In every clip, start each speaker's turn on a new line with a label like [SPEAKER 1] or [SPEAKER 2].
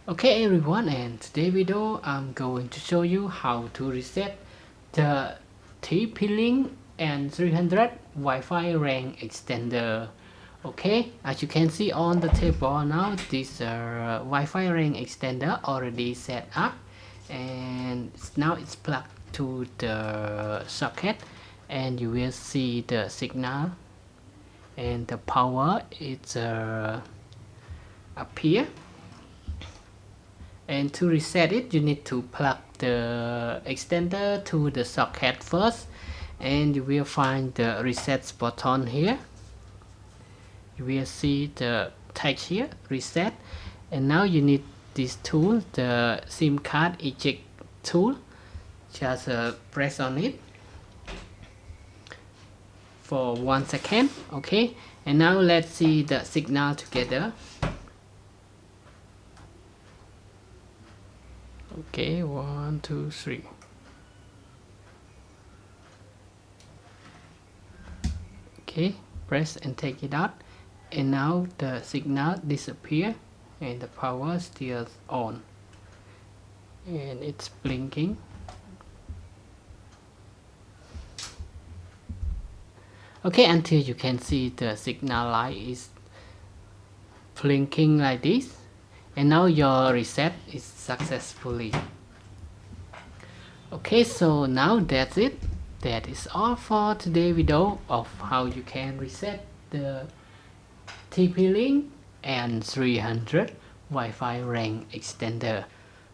[SPEAKER 1] Okay everyone, and today video I'm going to show you how to reset the TP Link N300 Wi-Fi range extender. Okay, as you can see on the table now, this Wi-Fi range extender already set up, and now it's plugged to the socket, and you will see the signal and the power is up here. And to reset it, you need to plug the extender to the socket first, and you will find the reset button here. You will see the text here, reset. And now you need this tool, the SIM card eject tool. Just press on it for 1 second. Okay, and now let's see the signal together. Okay, 1 2 3. Okay, press and take it out, and now the signal disappear and the power still on and it's blinking. Okay, until you can see the signal light is blinking like this, and now your reset is successfully. Okay, so now that's it. That is all for today's video of how you can reset the TP Link N300 Wi-Fi range extender.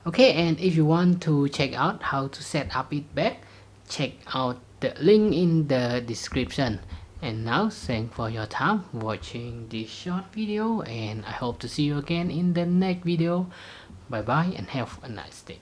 [SPEAKER 1] Okay, and if you want to check out how to set up it back, check out the link in the description. And now, thanks for your time watching this short video, and I hope to see you again in the next video. Bye bye and have a nice day.